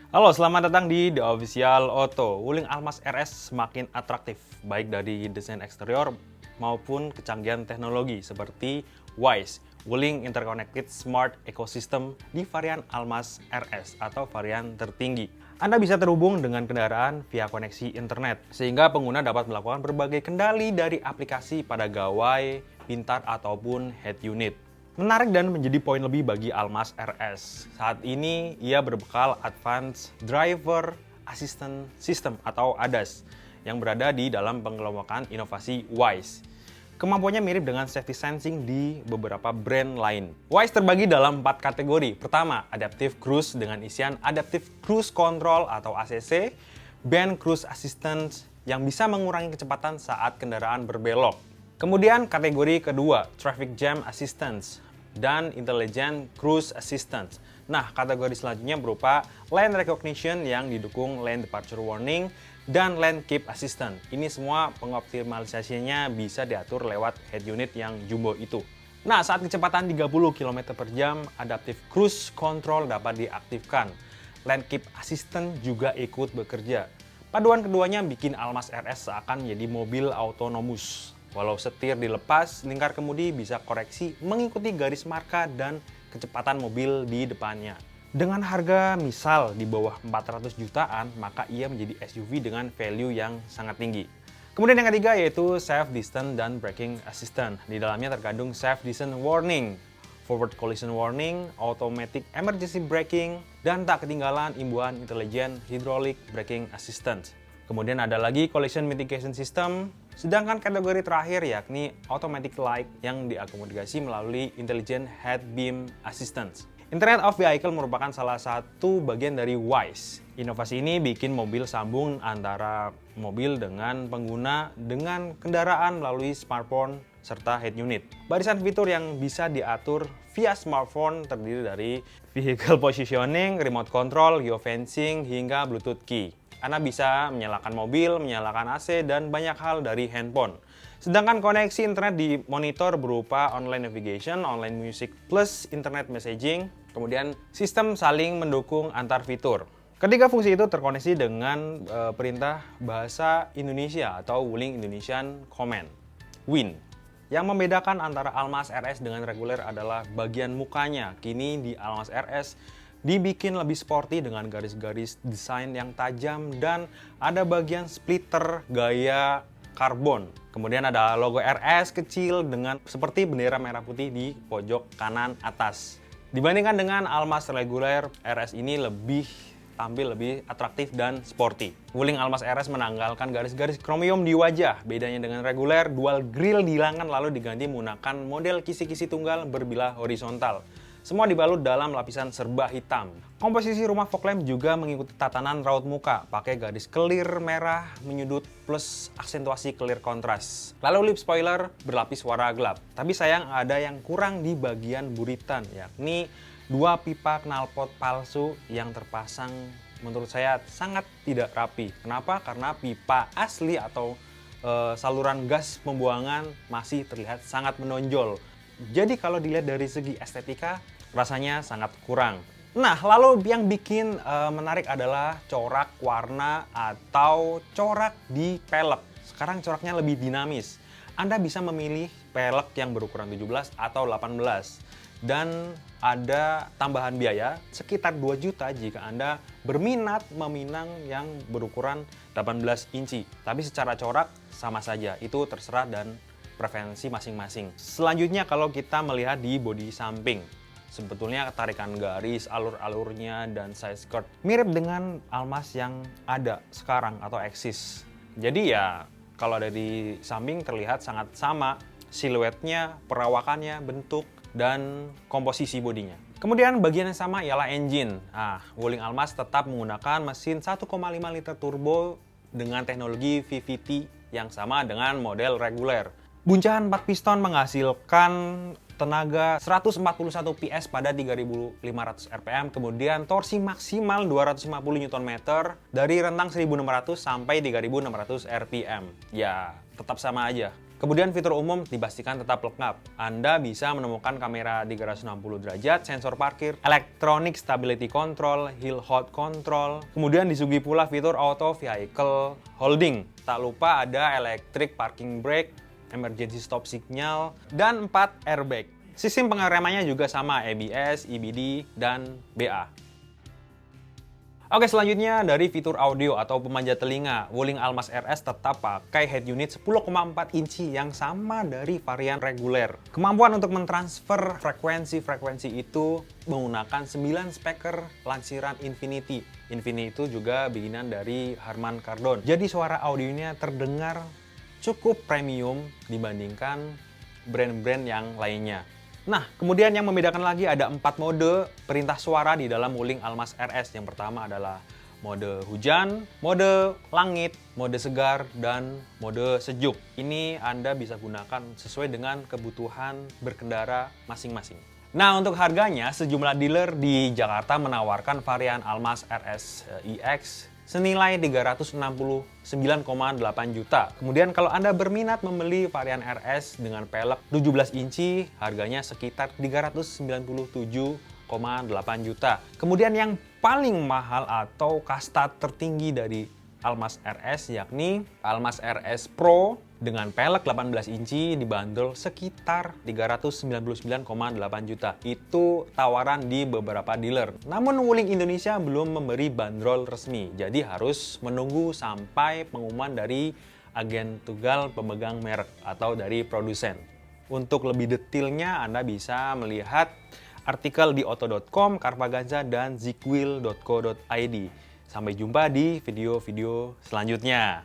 Halo, selamat datang di The Official Auto. Wuling Almas RS semakin atraktif, baik dari desain eksterior maupun kecanggihan teknologi seperti WISE, Wuling Interconnected Smart Ecosystem di varian Almas RS atau varian tertinggi. Anda bisa terhubung dengan kendaraan via koneksi internet, sehingga pengguna dapat melakukan berbagai kendali dari aplikasi pada gawai, pintar, ataupun head unit. Menarik dan menjadi poin lebih bagi Almas RS. Saat ini ia berbekal Advanced Driver Assistance System atau ADAS yang berada di dalam pengelompokan inovasi WISE. Kemampuannya mirip dengan safety sensing di beberapa brand lain. WISE terbagi dalam 4 kategori. Pertama, Adaptive Cruise dengan isian Adaptive Cruise Control atau ACC, Band Cruise Assistance yang bisa mengurangi kecepatan saat kendaraan berbelok. Kemudian kategori kedua, Traffic Jam Assistance dan Intelligent Cruise Assistance. Nah, kategori selanjutnya berupa Lane Recognition yang didukung Lane Departure Warning dan Lane Keep Assistant. Ini semua pengoptimalisasinya bisa diatur lewat head unit yang jumbo itu. Nah, saat kecepatan 30 km per jam, Adaptive Cruise Control dapat diaktifkan. Lane Keep Assistant juga ikut bekerja. Paduan keduanya bikin Almas RS seakan menjadi mobil autonomous. Walau setir dilepas, lingkar kemudi bisa koreksi mengikuti garis marka dan kecepatan mobil di depannya. Dengan harga misal di bawah 400 jutaan, maka ia menjadi SUV dengan value yang sangat tinggi. Kemudian yang ketiga yaitu Safe Distance dan Braking Assistant. Di dalamnya terkandung Safe Distance Warning, Forward Collision Warning, Automatic Emergency Braking, dan tak ketinggalan imbuhan Intelligent Hydraulic Braking Assistance. Kemudian ada lagi Collision Mitigation System, sedangkan kategori terakhir yakni Automatic Light yang diakomodasi melalui Intelligent Head Beam Assistance. Internet of Vehicle merupakan salah satu bagian dari WISE. Inovasi ini bikin mobil sambung antara mobil dengan pengguna dengan kendaraan melalui smartphone serta head unit. Barisan fitur yang bisa diatur via smartphone terdiri dari Vehicle Positioning, Remote Control, Geofencing, hingga Bluetooth Key. Anda bisa menyalakan mobil, menyalakan AC, dan banyak hal dari handphone. Sedangkan koneksi internet di monitor berupa online navigation, online music, plus internet messaging, kemudian sistem saling mendukung antar fitur. Ketiga fungsi itu terkoneksi dengan perintah bahasa Indonesia atau Wuling Indonesian Command, WIN. Yang membedakan antara Almas RS dengan reguler adalah bagian mukanya. Kini di Almas RS dibikin lebih sporty dengan garis-garis desain yang tajam dan ada bagian splitter gaya karbon. Kemudian ada logo RS kecil dengan seperti bendera merah putih di pojok kanan atas. Dibandingkan dengan Almas reguler, RS ini tampil lebih atraktif dan sporty. Wuling Almas RS menanggalkan garis-garis kromium di wajah. Bedanya dengan reguler, dual grill dihilangkan lalu diganti menggunakan model kisi-kisi tunggal berbilah horizontal. Semua dibalut dalam lapisan serba hitam. Komposisi rumah fog lamp juga mengikuti tatanan raut muka, pakai garis kelir merah menyudut plus aksentuasi kelir kontras. Lalu lip spoiler berlapis warna gelap. Tapi sayang ada yang kurang di bagian buritan, yakni dua pipa knalpot palsu yang terpasang menurut saya sangat tidak rapi. Kenapa? Karena pipa asli atau saluran gas pembuangan masih terlihat sangat menonjol. Jadi kalau dilihat dari segi estetika, rasanya sangat kurang. Nah, lalu yang bikin menarik adalah corak warna atau corak di pelek. Sekarang coraknya lebih dinamis. Anda bisa memilih pelek yang berukuran 17 atau 18. Dan ada tambahan biaya sekitar 2 juta jika Anda berminat meminang yang berukuran 18 inci. Tapi secara corak sama saja, itu terserah dan preferensi masing-masing. Selanjutnya kalau kita melihat di bodi samping, sebetulnya tarikan garis, alur-alurnya, dan side skirt mirip dengan Almas yang ada sekarang atau eksis. Jadi ya kalau dari samping terlihat sangat sama siluetnya, perawakannya, bentuk, dan komposisi bodinya. Kemudian bagian yang sama ialah engine. Wuling Almas tetap menggunakan mesin 1,5 liter turbo dengan teknologi VVT yang sama dengan model reguler. Buncahan 4 piston menghasilkan tenaga 141 PS pada 3.500 rpm, kemudian torsi maksimal 250 Nm dari rentang 1.600 sampai 3.600 rpm. Ya, tetap sama aja. Kemudian fitur umum dipastikan tetap lengkap. Anda bisa menemukan kamera 360 derajat, sensor parkir, electronic stability control, hill hold control. Kemudian disuguhi pula fitur auto vehicle holding. Tak lupa ada electric parking brake, emergency stop signal, dan 4 airbag. Sistem pengeremannya juga sama, ABS, EBD, dan BA. Oke, selanjutnya dari fitur audio atau pemanjat telinga, Wuling Almaz RS tetap pakai head unit 10,4 inci yang sama dari varian reguler. Kemampuan untuk mentransfer frekuensi itu menggunakan 9 speaker lansiran Infinity. Infinity itu juga bikinan dari Harman Kardon. Jadi suara audionya terdengar cukup premium dibandingkan brand-brand yang lainnya. Nah, kemudian yang membedakan lagi ada 4 mode perintah suara di dalam Wuling Almaz RS. Yang pertama adalah mode hujan, mode langit, mode segar, dan mode sejuk. Ini Anda bisa gunakan sesuai dengan kebutuhan berkendara masing-masing. Nah, untuk harganya, sejumlah dealer di Jakarta menawarkan varian Almaz RS EX senilai 369,8 juta. Kemudian kalau Anda berminat membeli varian RS dengan pelek 17 inci, harganya sekitar 397,8 juta. Kemudian yang paling mahal atau kasta tertinggi dari Almaz RS yakni Almaz RS Pro dengan pelek 18 inci dibanderol sekitar 399,8 juta. Itu tawaran di beberapa dealer. Namun Wuling Indonesia belum memberi bandrol resmi. Jadi harus menunggu sampai pengumuman dari agen tunggal pemegang merek atau dari produsen. Untuk lebih detailnya Anda bisa melihat artikel di auto.com, Carvaganza, dan zigwheel.co.id. Sampai jumpa di video-video selanjutnya.